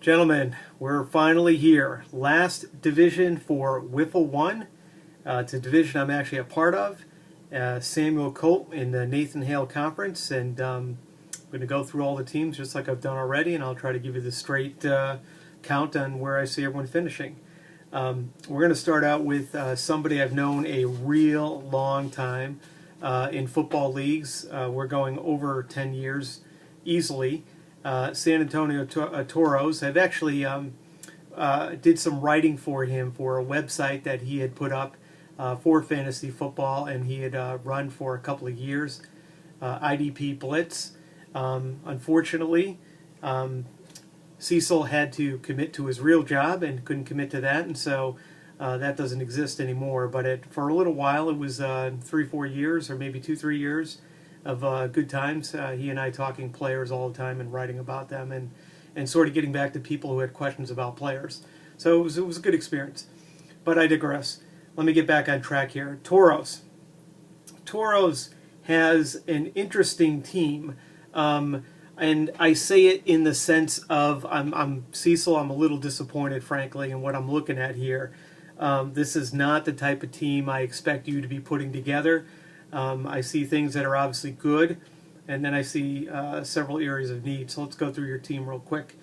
Gentlemen, we're finally here. Last division for WHIFFL 1. It's a division I'm actually a part of. Samuel Colt in the Nathan Hale Conference, and I'm going to go through all the teams just like I've done already, and I'll try to give you the straight count on where I see everyone finishing. We're going to start out with somebody I've known a real long time in football leagues. We're going over 10 years easily. San Antonio Toros. I've actually did some writing for him for a website that he had put up for fantasy football, and he had run for a couple of years. IDP Blitz. Unfortunately, Cecil had to commit to his real job and couldn't commit to that, and so that doesn't exist anymore. But for a little while, it was 3-4 years, or maybe 2-3 years of good times. He and I talking players all the time and writing about them, and sort of getting back to people who had questions about players. So it was a good experience. But I digress. Let me get back on track here. Toros. Toros has an interesting team. And I say it in the sense of I'm Cecil. I'm a little disappointed, frankly, in what I'm looking at here. This is not the type of team I expect you to be putting together. I see things that are obviously good, and then I see several areas of need. So let's go through your team real quick.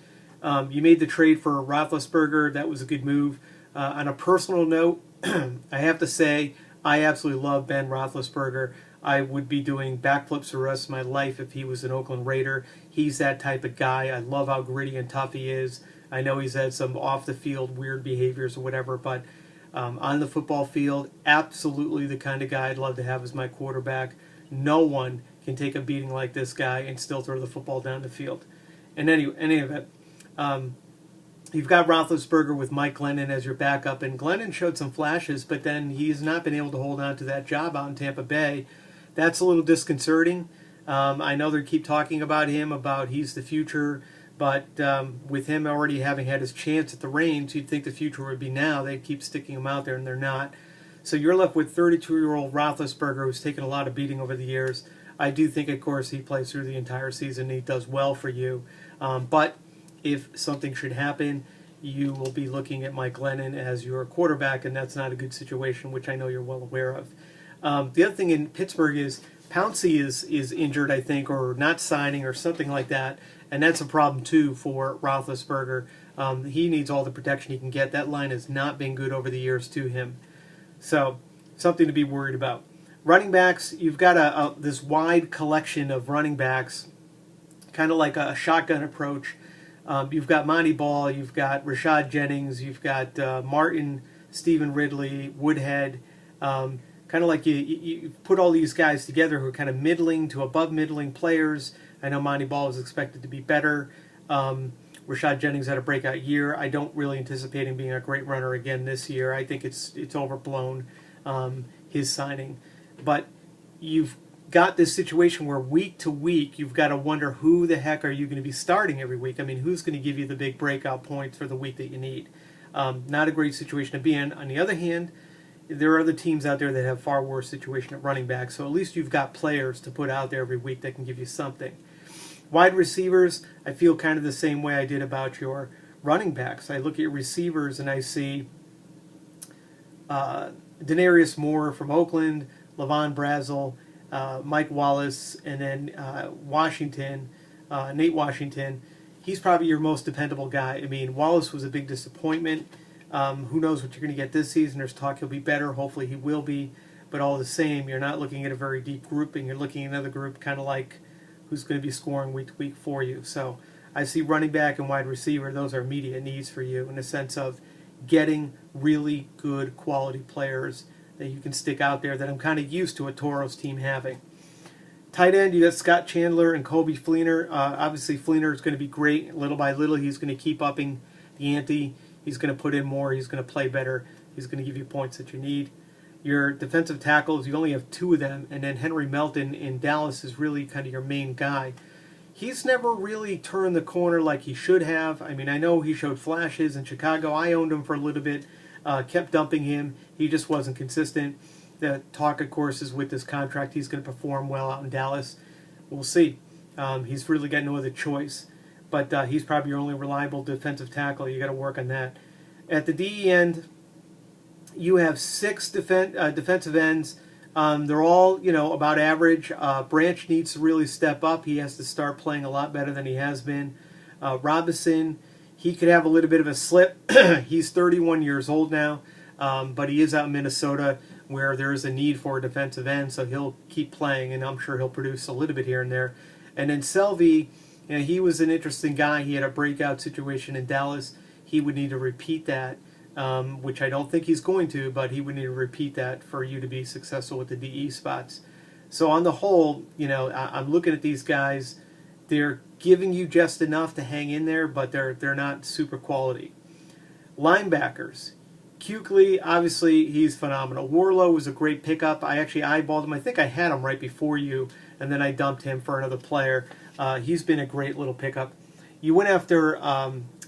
You made the trade for Roethlisberger. That was a good move. On a personal note, I have to say I absolutely love Ben Roethlisberger. I would be doing backflips for the rest of my life if he was an Oakland Raider. He's that type of guy. I love how gritty and tough he is. I know he's had some off-the-field weird behaviors or whatever, but on the football field, absolutely the kind of guy I'd love to have as my quarterback. No one can take a beating like this guy and still throw the football down the field. In any event, you've got Roethlisberger with Mike Glennon as your backup, and Glennon showed some flashes, but then he's not been able to hold on to that job out in Tampa Bay. That's a little disconcerting. I know they keep talking about him, about he's the future, but with him already having had his chance at the reins, you'd think the future would be now. They keep sticking him out there, and they're not. So you're left with 32-year-old Roethlisberger, who's taken a lot of beating over the years. I do think, of course, he plays through the entire season, and he does well for you. But if something should happen, you will be looking at Mike Glennon as your quarterback, and that's not a good situation, which I know you're well aware of. The other thing in Pittsburgh is Pouncey is injured, I think, or not signing or something like that, and that's a problem too for Roethlisberger. He needs all the protection he can get. That line has not been good over the years to him, so something to be worried about. Running backs, you've got this wide collection of running backs, kind of like a shotgun approach. You've got Monty Ball, you've got Rashad Jennings, you've got Martin, Stephen Ridley, Woodhead. Kind of like you put all these guys together who are kind of middling to above middling players. I know Monty Ball is expected to be better. Rashad Jennings had a breakout year. I don't really anticipate him being a great runner again this year. I think it's overblown, his signing. But you've got this situation where week to week you've got to wonder who the heck are you going to be starting every week. I mean, who's going to give you the big breakout points for the week that you need? Not a great situation to be in. On the other hand, there are other teams out there that have far worse situation at running back, so at least you've got players to put out there every week that can give you something. Wide receivers, I feel kind of the same way I did about your running backs. I look at your receivers and I see Denarius Moore from Oakland, Levon Brazel, Mike Wallace, and then Washington, Nate Washington. He's probably your most dependable guy. I mean, Wallace was a big disappointment. Who knows what you're going to get this season. There's talk he'll be better. Hopefully he will be. But all the same, you're not looking at a very deep grouping. You're looking at another group kind of like who's going to be scoring week to week for you. So I see running back and wide receiver. Those are immediate needs for you in the sense of getting really good quality players that you can stick out there that I'm kind of used to a Toros team having. Tight end, you got Scott Chandler and Kobe Fleener. Obviously, Fleener is going to be great. Little by little, he's going to keep upping the ante. He's going to put in more. He's going to play better. He's going to give you points that you need. Your defensive tackles, you only have 2 of them, and then Henry Melton in Dallas is really kind of your main guy. He's never really turned the corner like he should have. I mean, I know he showed flashes in Chicago. I owned him for a little bit, kept dumping him. He just wasn't consistent. The talk, of course, is with this contract, he's going to perform well out in Dallas. We'll see. He's really got no other choice. but he's probably your only reliable defensive tackle. You got to work on that. At the DE end, you have 6 defensive ends. They're all, about average. Branch needs to really step up. He has to start playing a lot better than he has been. Robinson, he could have a little bit of a slip. He's 31 years old now, but he is out in Minnesota where there is a need for a defensive end, so he'll keep playing, and I'm sure he'll produce a little bit here and there. And then Selvey, he was an interesting guy. He had a breakout situation in Dallas. He would need to repeat that, which I don't think he's going to, but he would need to repeat that for you to be successful with the DE spots. So on the whole, I'm looking at these guys. They're giving you just enough to hang in there, but they're not super quality. Linebackers. Kuechly, obviously, he's phenomenal. Warlow was a great pickup. I actually eyeballed him. I think I had him right before you, and then I dumped him for another player. He's been a great little pickup. You went after,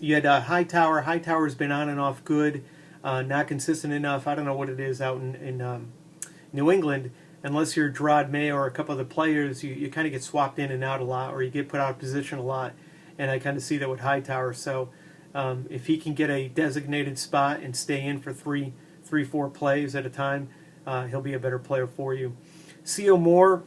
you had Hightower. Hightower's been on and off good, not consistent enough. I don't know what it is out in New England. Unless you're Gerard May or a couple of the players, you kind of get swapped in and out a lot, or you get put out of position a lot. And I kind of see that with Hightower. So if he can get a designated spot and stay in for three, 4 plays at a time, he'll be a better player for you. C.O. Moore,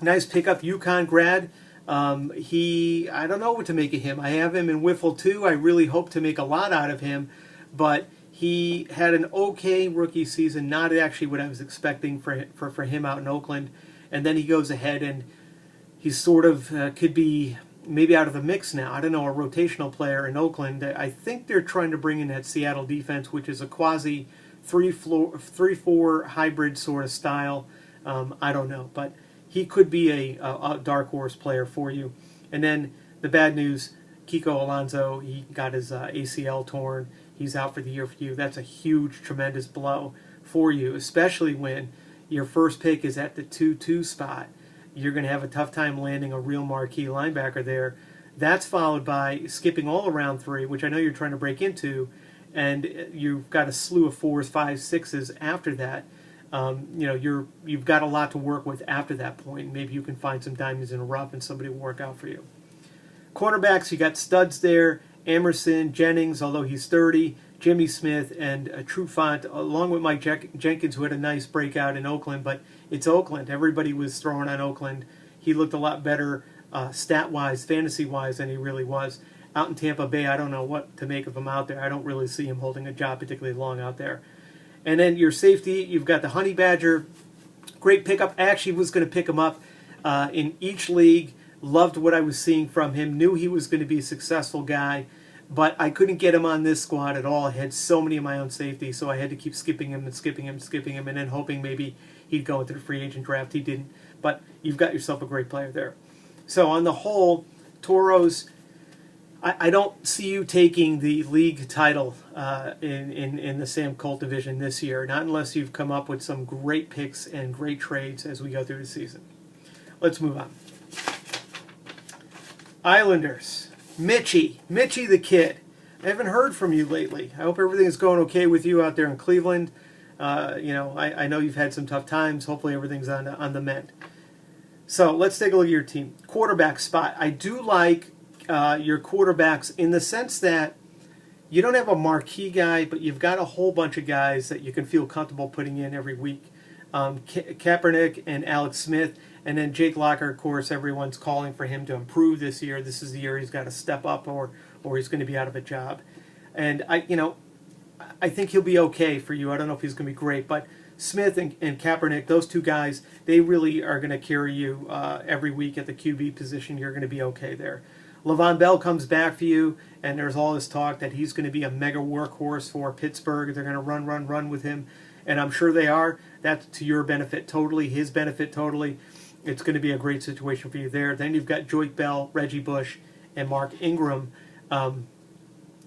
nice pickup, UConn grad. I don't know what to make of him. I have him in WHIFFL 2. I really hope to make a lot out of him, but he had an okay rookie season, not actually what I was expecting for him out in Oakland. And then he goes ahead and he sort of could be maybe out of the mix now. I don't know, a rotational player in Oakland. I think they're trying to bring in that Seattle defense, which is a quasi 3-4 hybrid sort of style. I don't know, but he could be a dark horse player for you. And then the bad news, Kiko Alonso, he got his ACL torn. He's out for the year for you. That's a huge, tremendous blow for you, especially when your first pick is at the 2-2 spot. You're going to have a tough time landing a real marquee linebacker there. That's followed by skipping all around 3, which I know you're trying to break into, and you've got a slew of 4s, 5s, 6s after that. You've got a lot to work with after that point. Maybe you can find some diamonds in the rough and somebody will work out for you. Cornerbacks, you got studs there. Emerson, Jennings, although he's 30, Jimmy Smith, and Trufant, along with Mike Jenkins, who had a nice breakout in Oakland. But it's Oakland. Everybody was throwing on Oakland. He looked a lot better stat-wise, fantasy-wise, than he really was. Out in Tampa Bay, I don't know what to make of him out there. I don't really see him holding a job particularly long out there. And then your safety, you've got the Honey Badger. Great pickup. I actually was going to pick him up in each league. Loved what I was seeing from him. Knew he was going to be a successful guy. But I couldn't get him on this squad at all. I had so many of my own safety, so I had to keep skipping him, and then hoping maybe he'd go into the free agent draft. He didn't. But you've got yourself a great player there. So on the whole, Toros, I don't see you taking the league title in the Sam Colt Division this year, not unless you've come up with some great picks and great trades as we go through the season. Let's move on. Islanders. Mitchie the Kid. I haven't heard from you lately. I hope everything is going okay with you out there in Cleveland. I know you've had some tough times. Hopefully everything's on the mend. So let's take a look at your team. Quarterback spot. I do like your quarterbacks in the sense that you don't have a marquee guy, but you've got a whole bunch of guys that you can feel comfortable putting in every week. Kaepernick and Alex Smith. And then Jake Locker, of course, everyone's calling for him to improve this year. This is the year he's got to step up or he's going to be out of a job. And I think he'll be okay for you. I don't know if he's going to be great, but Smith and Kaepernick, those two guys, they really are going to carry you every week at the QB position. You're going to be okay there. Le'Veon Bell comes back for you, and there's all this talk that he's going to be a mega workhorse for Pittsburgh. They're going to run with him, and I'm sure they are. That's to your benefit totally, his benefit totally. It's going to be a great situation for you there. Then you've got Joique Bell, Reggie Bush, and Mark Ingram.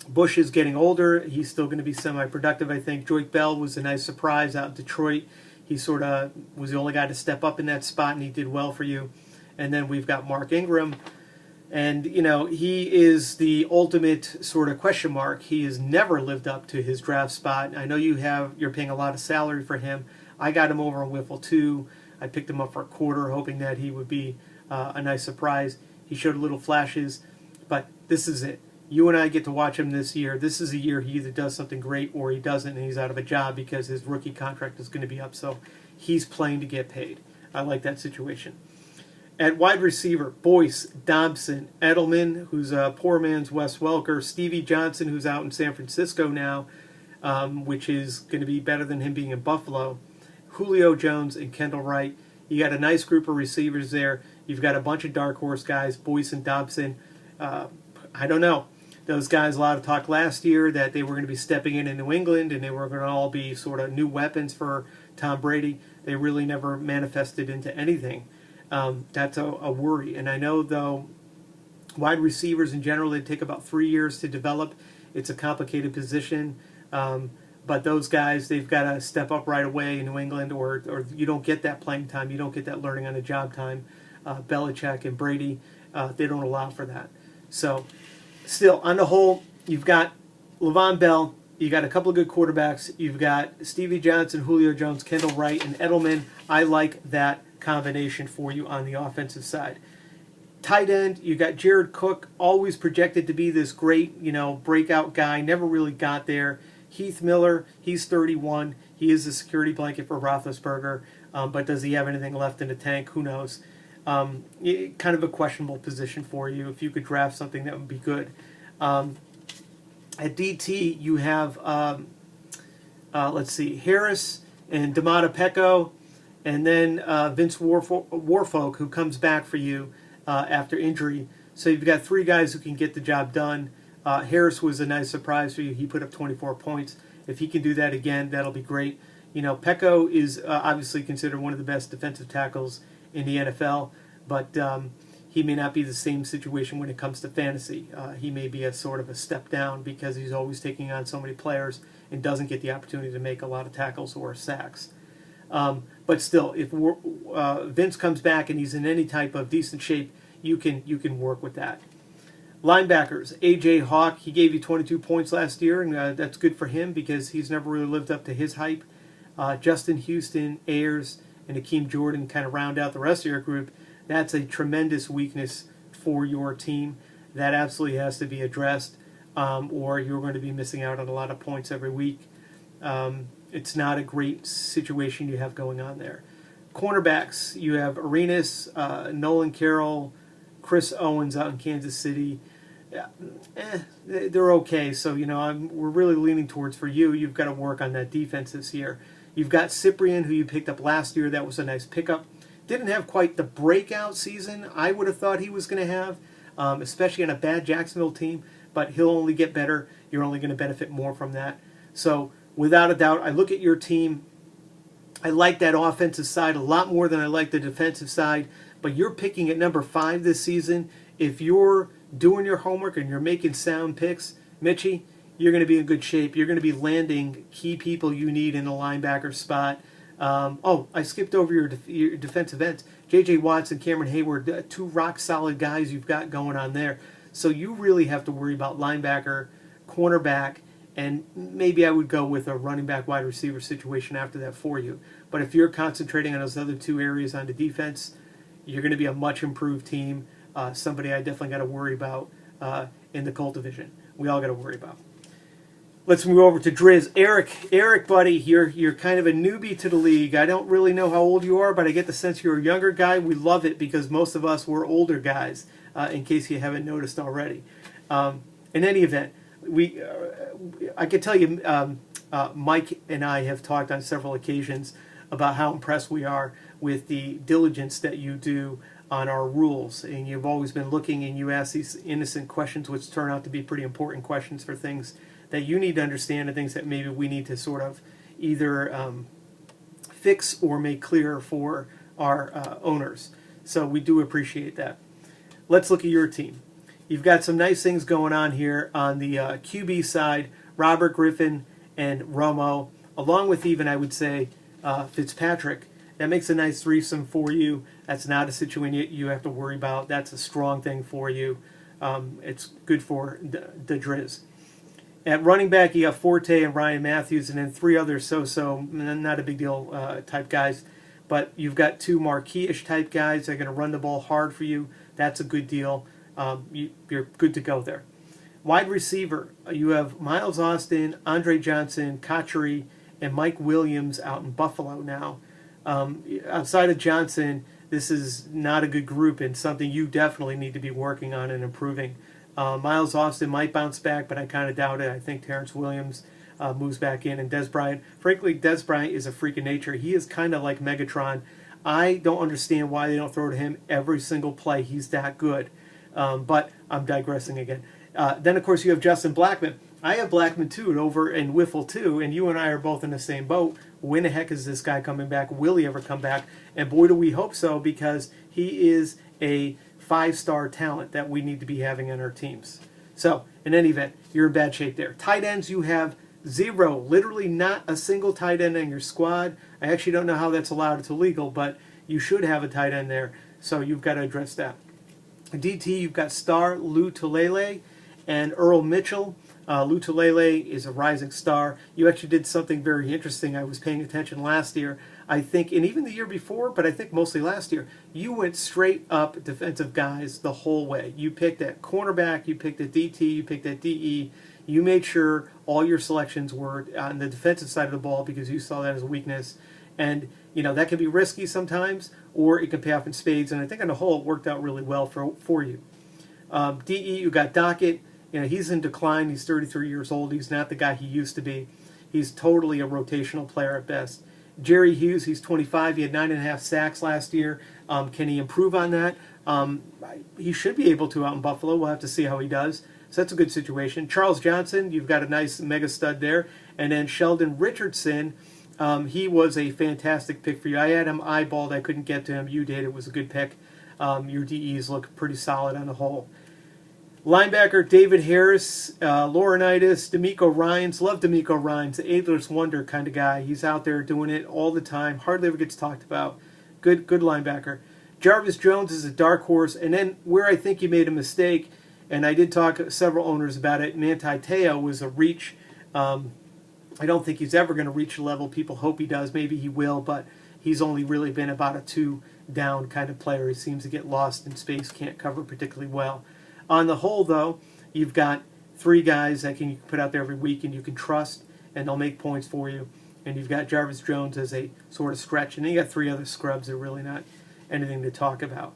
Bush is getting older. He's still going to be semi-productive, I think. Joique Bell was a nice surprise out in Detroit. He sort of was the only guy to step up in that spot, and he did well for you. And then we've got Mark Ingram. And, he is the ultimate sort of question mark. He has never lived up to his draft spot. I know you're paying a lot of salary for him. I got him over on WHIFFL 2. I picked him up for a quarter, hoping that he would be a nice surprise. He showed little flashes, but this is it. You and I get to watch him this year. This is a year he either does something great or he doesn't, and he's out of a job because his rookie contract is going to be up. So he's playing to get paid. I like that situation. At wide receiver, Boyce, Dobson, Edelman, who's a poor man's Wes Welker, Stevie Johnson, who's out in San Francisco now, which is going to be better than him being in Buffalo, Julio Jones, and Kendall Wright. You got a nice group of receivers there. You've got a bunch of dark horse guys, Boyce and Dobson. I don't know. Those guys, a lot of talk last year that they were going to be stepping in New England and they were going to all be sort of new weapons for Tom Brady. They really never manifested into anything. That's a worry. And I know, though, wide receivers in general, they take about 3 years to develop. It's a complicated position. But those guys, they've got to step up right away in New England, or you don't get that playing time. You don't get that learning on the job time. Belichick and Brady, they don't allow for that. So, still, on the whole, you've got Le'Veon Bell. You got a couple of good quarterbacks. You've got Stevie Johnson, Julio Jones, Kendall Wright, and Edelman. I like that combination for you on the offensive side. Tight end, you got Jared Cook, always projected to be this great, breakout guy. Never really got there. Heath Miller, he's 31. He is a security blanket for Roethlisberger, but does he have anything left in the tank? Who knows? Kind of a questionable position for you. If you could draft something, that would be good. At DT, you have, let's see, Harris and D'Amata Pecco, and then Vince Warfolk, who comes back for you after injury. So you've got 3 guys who can get the job done. Harris was a nice surprise for you. He put up 24 points. If he can do that again, that'll be great. Pecco is obviously considered one of the best defensive tackles in the NFL, but he may not be the same situation when it comes to fantasy. He may be a sort of a step down because he's always taking on so many players and doesn't get the opportunity to make a lot of tackles or sacks. But still, if Vince comes back and he's in any type of decent shape, you can work with that. Linebackers, A.J. Hawk, he gave you 22 points last year, and that's good for him because he's never really lived up to his hype. Justin Houston, Ayers, and Hakeem Jordan kind of round out the rest of your group. That's a tremendous weakness for your team. That absolutely has to be addressed, or you're going to be missing out on a lot of points every week. It's not a great situation you have going on there. Cornerbacks, you have Arenas, Nolan Carroll, Chris Owens out in Kansas City. They're okay. So, we're really leaning towards, for you, you've got to work on that defense this year. You've got Cyprien, who you picked up last year. That was a nice pickup. Didn't have quite the breakout season I would have thought he was going to have, especially on a bad Jacksonville team, but he'll only get better. You're only going to benefit more from that. So, without a doubt, I look at your team. I like that offensive side a lot more than I like the defensive side, but you're picking at number 5 this season. If you're doing your homework and you're making sound picks, Mitchie, you're going to be in good shape. You're going to be landing key people you need in the linebacker spot. I skipped over your defensive ends. J.J. Watts and Cameron Hayward, 2 rock-solid guys you've got going on there. So you really have to worry about linebacker, cornerback, and maybe I would go with a running back wide receiver situation after that for you. But if you're concentrating on those other 2 areas on the defense, you're going to be a much improved team. Somebody I definitely got to worry about in the Colt Division. We all got to worry about. Let's move over to Driz. Eric, buddy, you're kind of a newbie to the league. I don't really know how old you are, but I get the sense you're a younger guy. We love it because most of us were older guys, in case you haven't noticed already. In any event, I can tell you, Mike and I have talked on several occasions about how impressed we are with the diligence that you do on our rules. And you've always been looking and you ask these innocent questions, which turn out to be pretty important questions for things that you need to understand and things that maybe we need to sort of either fix or make clear for our owners. So we do appreciate that. Let's look at your team. You've got some nice things going on here on the QB side. Robert Griffin and Romo, along with even, I would say, Fitzpatrick. That makes a nice threesome for you. That's not a situation you have to worry about. That's a strong thing for you. It's good for the Driz. At running back, you have Forte and Ryan Matthews, and then 3 other so-so, not a big deal type guys. But you've got 2 marquee-ish type guys that are going to run the ball hard for you. That's a good deal. you're good to go there. Wide receiver, you have Miles Austin, Andre Johnson, Kotchery, and Mike Williams out in Buffalo now. Outside of Johnson, this is not a good group and something you definitely need to be working on and improving. Miles Austin might bounce back, but I kind of doubt it. I think Terrence Williams moves back in, and Des Bryant. Frankly, Des Bryant is a freak of nature. He is kind of like Megatron. I don't understand why they don't throw to him every single play. He's that good. But I'm digressing again. Then, of course, you have Justin Blackman. I have Blackman, too, over in WHIFFL, too, and you and I are both in the same boat. When the heck is this guy coming back? Will he ever come back? And boy, do we hope so, because he is a 5-star talent that we need to be having on our teams. So, in any event, you're in bad shape there. Tight ends, you have 0. Literally not a single tight end in your squad. I actually don't know how that's allowed. It's illegal, but you should have a tight end there, so you've got to address that. DT, you've got Star, Lou Tulele, and Earl Mitchell. Lou Tulele is a rising star. You actually did something very interesting. I was paying attention last year, I think, and even the year before, but I think mostly last year. You went straight up defensive guys the whole way. You picked at cornerback, you picked at DT, you picked at DE. You made sure all your selections were on the defensive side of the ball because you saw that as a weakness. And, you know, that can be risky sometimes, or it can pay off in spades. And I think on the whole, it worked out really well for you. DE, you got Dockett. You know, he's in decline. He's 33 years old. He's not the guy he used to be. He's totally a rotational player at best. Jerry Hughes, he's 25. He had 9.5 sacks last year. Can he improve on that? He should be able to out in Buffalo. We'll have to see how he does. So that's a good situation. Charles Johnson, you've got a nice mega stud there. And then Sheldon Richardson, he was a fantastic pick for you. I had him eyeballed. I couldn't get to him. You did. It was a good pick. Your DEs look pretty solid on the whole. Linebacker David Harris, Laurinaitis, D'Amico Ryans. Love D'Amico Ryans, the ageless wonder kind of guy. He's out there doing it all the time. Hardly ever gets talked about. Good linebacker. Jarvis Jones is a dark horse. And then where I think you made a mistake, and I did talk to several owners about it, Manti Te'o was a reach. I don't think he's ever going to reach a level people hope he does. Maybe he will, but he's only really been about a 2-down kind of player. He seems to get lost in space, can't cover particularly well. On the whole, though, you've got 3 guys that you can put out there every week and you can trust, and they'll make points for you. And you've got Jarvis Jones as a sort of stretch, and then you got 3 other scrubs that are really not anything to talk about.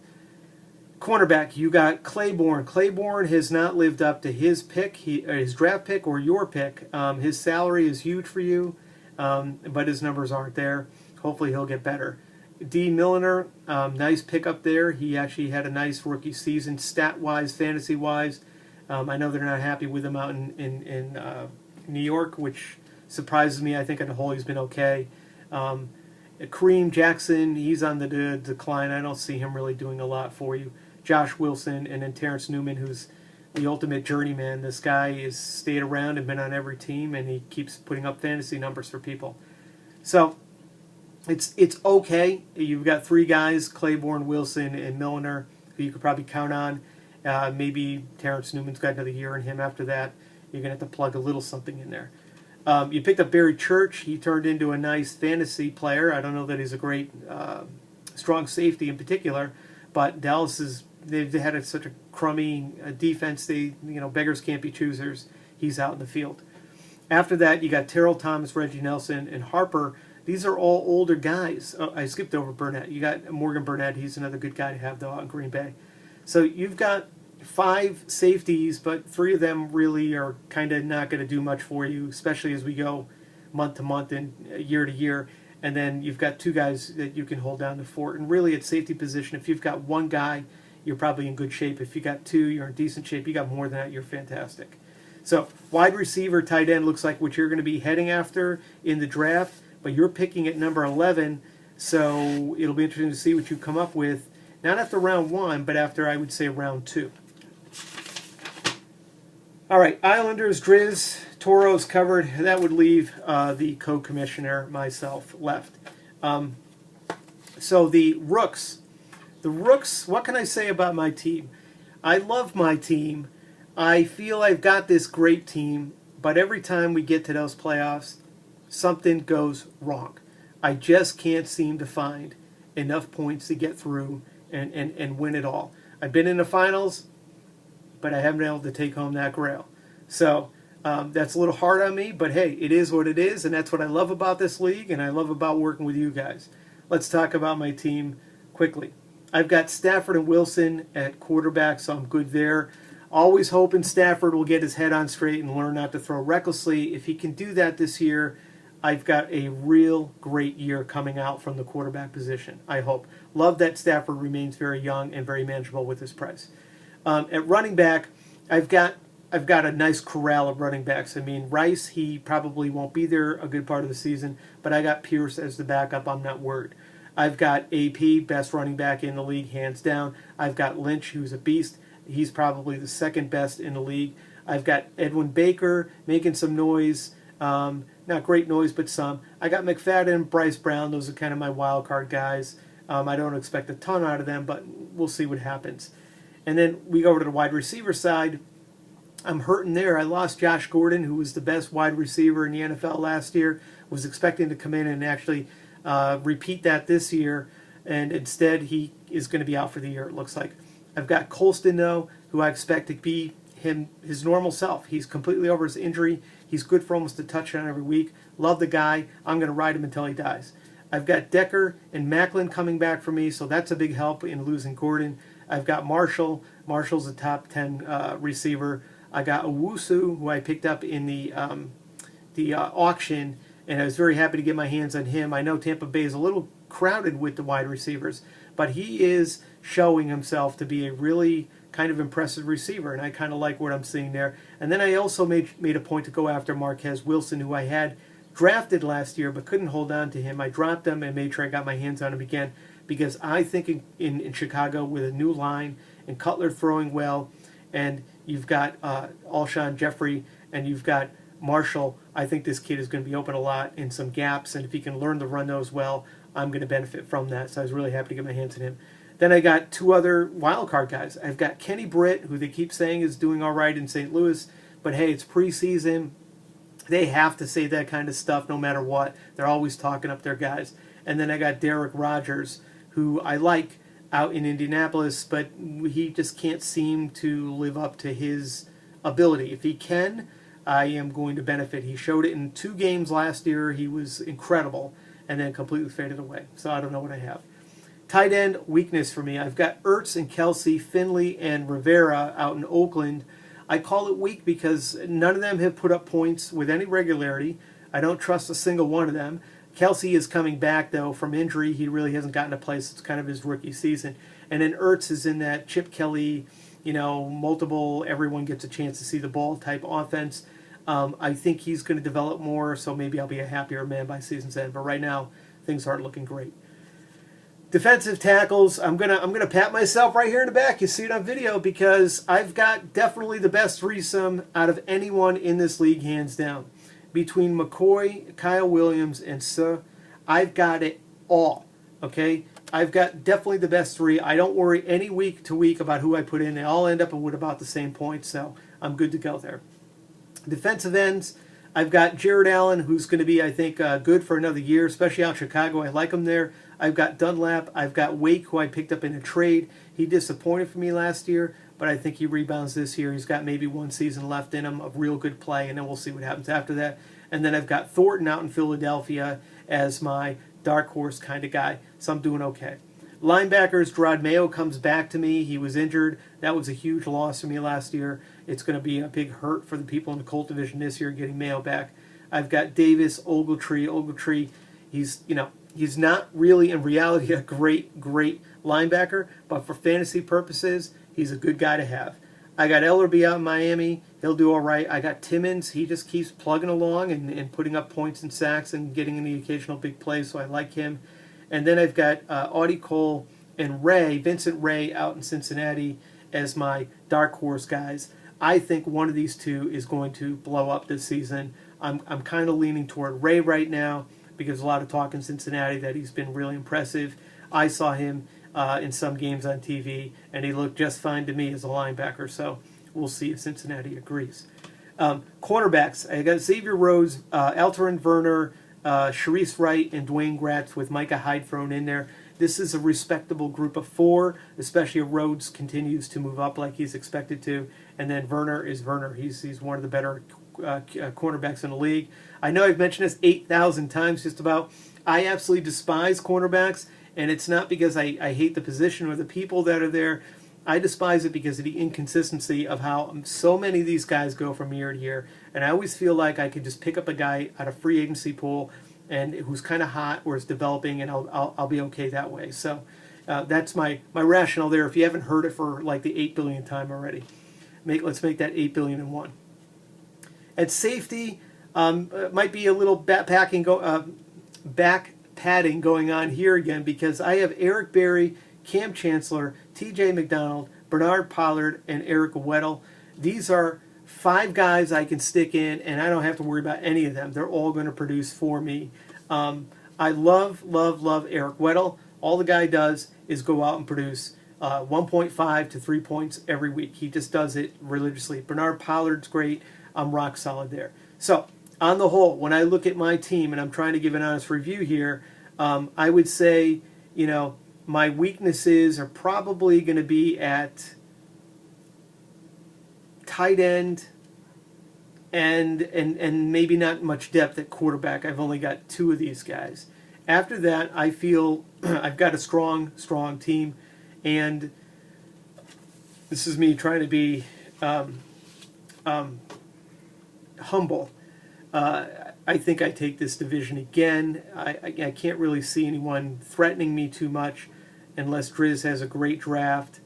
Cornerback, you got Claiborne. Claiborne has not lived up to his pick, his draft pick or your pick. His salary is huge for you, but his numbers aren't there. Hopefully he'll get better. D. Milliner, nice pickup there. He actually had a nice rookie season, stat-wise, fantasy-wise. I know they're not happy with him out in New York, which surprises me. I think on the whole he's been okay. Kareem Jackson, he's on the decline. I don't see him really doing a lot for you. Josh Wilson, and then Terrence Newman, who's the ultimate journeyman. This guy has stayed around and been on every team, and he keeps putting up fantasy numbers for people. So it's okay. You've got 3 guys, Claiborne, Wilson, and Milliner, who you could probably count on. Maybe Terrence Newman's got another year in him after that. You're going to have to plug a little something in there. You picked up Barry Church. He turned into a nice fantasy player. I don't know that he's a great strong safety in particular, but Dallas they've had such a crummy defense. Beggars can't be choosers. He's out in the field. After that, you got Terrell Thomas, Reggie Nelson, and Harper. These are all older guys. Oh, I skipped over Burnett. You got Morgan Burnett. He's another good guy to have, though, out in Green Bay. So you've got 5 safeties, but 3 of them really are kind of not going to do much for you, especially as we go month to month and year to year. And then you've got 2 guys that you can hold down the fort. And really, at safety position, if you've got 1 guy, you're probably in good shape. If you got 2, you're in decent shape. You got more than that, you're fantastic. So wide receiver, tight end looks like what you're going to be heading after in the draft, but you're picking at number 11, so it'll be interesting to see what you come up with, not after round 1, but after, I would say, round 2. All right, Islanders, Driz, Toros covered. That would leave the co-commissioner, myself, left. So the Rooks, what can I say about my team? I love my team. I feel I've got this great team, but every time we get to those playoffs, something goes wrong. I just can't seem to find enough points to get through and win it all. I've been in the finals. but I haven't been able to take home that grail. So that's a little hard on me, but hey, it is what it is, and that's what I love about this league, and I love about working with you guys. Let's talk about my team quickly. I've got Stafford and Wilson at quarterback, so I'm good there. Always hoping Stafford will get his head on straight and learn not to throw recklessly. If he can do that this year, I've got a real great year coming out from the quarterback position, I hope. Love that Stafford remains very young and very manageable with his price. At running back, I've got a nice corral of running backs. I mean, Rice, he probably won't be there a good part of the season, but I got Pierce as the backup. I'm not worried. I've got AP, best running back in the league, hands down. I've got Lynch, who's a beast. He's probably the second best in the league. I've got Edwin Baker making some noise. Not great noise, but some. I got McFadden, Bryce Brown. Those are kind of my wild card guys. I don't expect a ton out of them, but we'll see what happens. And then we go over to the wide receiver side. I'm hurting there. I lost Josh Gordon, who was the best wide receiver in the NFL last year. Was expecting to come in and actually repeat that this year, and instead he is going to be out for the year, it looks like. I've got Colston, though, who I expect to be his normal self. He's completely over his injury. He's good for almost a touchdown every week. Love the guy. I'm going to ride him until he dies. I've got Decker and Macklin coming back for me, so that's a big help in losing Gordon. I've got Marshall. Marshall's a top 10 receiver. I got Owusu, who I picked up in the auction, and I was very happy to get my hands on him. I know Tampa Bay is a little crowded with the wide receivers, but he is showing himself to be a really kind of impressive receiver, and I kind of like what I'm seeing there. And then I also made a point to go after Marquez Wilson, who I had drafted last year but couldn't hold on to him. I dropped him and made sure I got my hands on him again because I think in Chicago with a new line and Cutler throwing well, and you've got Alshon Jeffrey and you've got Marshall, I think this kid is going to be open a lot in some gaps, and if he can learn to run those well, I'm going to benefit from that. So I was really happy to get my hands on him. Then I got two other wild card guys. I've got Kenny Britt, who they keep saying is doing all right in St. Louis, but hey, it's preseason. They have to say that kind of stuff no matter what. They're always talking up their guys. And then I got Derek Rogers, who I like out in Indianapolis, but he just can't seem to live up to his ability. If he can, I am going to benefit. He showed it in 2 games last year. He was incredible, and then completely faded away. So I don't know what I have. Tight end weakness for me. I've got Ertz and Kelsey, Finley, and Rivera out in Oakland. I call it weak because none of them have put up points with any regularity. I don't trust a single one of them. Kelsey is coming back, though, from injury. He really hasn't gotten a place. It's kind of his rookie season. And then Ertz is in that Chip Kelly, multiple, everyone gets a chance to see the ball type offense. I think he's going to develop more, so maybe I'll be a happier man by season's end. But right now, things aren't looking great. Defensive tackles, I'm gonna pat myself right here in the back. You see it on video because I've got definitely the best threesome out of anyone in this league, hands down. Between McCoy, Kyle Williams, and I've got it all. Okay, I've got definitely the best 3. I don't worry any week to week about who I put in. They all end up with about the same points, so I'm good to go there. Defensive ends, I've got Jared Allen, who's going to be, I think, good for another year, especially out in Chicago. I like him there. I've got Dunlap. I've got Wake, who I picked up in a trade. He disappointed for me last year, but I think he rebounds this year. He's got maybe 1 season left in him of real good play, and then we'll see what happens after that. And then I've got Thornton out in Philadelphia as my dark horse kind of guy, so I'm doing okay. Linebackers, Gerard Mayo comes back to me. He was injured. That was a huge loss for me last year. It's going to be a big hurt for the people in the Colt Division this year getting Mayo back. I've got Davis, Ogletree. Ogletree, he's not really in reality a great linebacker, but for fantasy purposes, he's a good guy to have. I got Ellerby out in Miami. He'll do all right. I got Timmons. He just keeps plugging along and putting up points and sacks and getting in the occasional big play, so I like him. And then I've got Audie Cole and Vincent Ray out in Cincinnati as my dark horse guys. I think one of these two is going to blow up this season. I'm kind of leaning toward Ray right now because a lot of talk in Cincinnati that he's been really impressive. I saw him in some games on TV, and he looked just fine to me as a linebacker, so we'll see if Cincinnati agrees. Cornerbacks, I got Xavier Rhodes, Alterin Werner, Sharice Wright, and Dwayne Gratz with Micah Hyde thrown in there. this is a respectable group of 4, especially if Rhodes continues to move up like he's expected to. And then Werner is Werner. He's one of the better cornerbacks in the league. I know I've mentioned this 8,000 times just about. I absolutely despise cornerbacks, and it's not because I hate the position or the people that are there. I despise it because of the inconsistency of how so many of these guys go from year to year. And I always feel like I could just pick up a guy out of free agency pool and who's kind of hot or is developing, and I'll be okay that way. So that's my rationale there. If you haven't heard it for like the 8 billionth time already, let's make that 8 billion and 1. At safety, might be a little back padding going on here again, because I have Eric Berry, Cam Chancellor, T.J. McDonald, Bernard Pollard, and Eric Weddle. These are 5 guys I can stick in, and I don't have to worry about any of them. They're all going to produce for me. I love Eric Weddle. All the guy does is go out and produce 1.5 to 3 points every week. He just does it religiously. Bernard Pollard's great. I'm rock solid there. So, on the whole, when I look at my team, and I'm trying to give an honest review here, I would say, you know, my weaknesses are probably going to be at tight end and maybe not much depth at quarterback. I've only got 2 of these guys. After that, I feel I've got a strong team, and this is me trying to be humble. I think I take this division again. I can't really see anyone threatening me too much unless Driz has a great draft.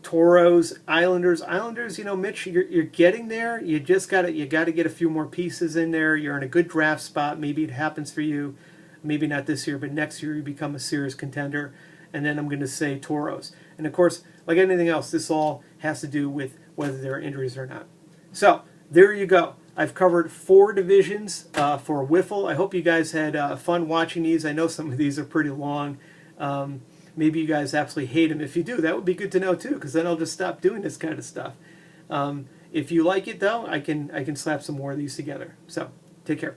Toros, Islanders, you know, Mitch, you're getting there. You got to get a few more pieces in there. You're in a good draft spot. Maybe it happens for you. Maybe not this year, but next year you become a serious contender. And then I'm going to say Toros. And of course, like anything else, this all has to do with whether there are injuries or not. So there you go. I've covered 4 divisions for WHIFFL. I hope you guys had fun watching these. I know some of these are pretty long. Maybe you guys absolutely hate them. If you do, that would be good to know too, because then I'll just stop doing this kind of stuff. If you like it though, I can slap some more of these together. So take care.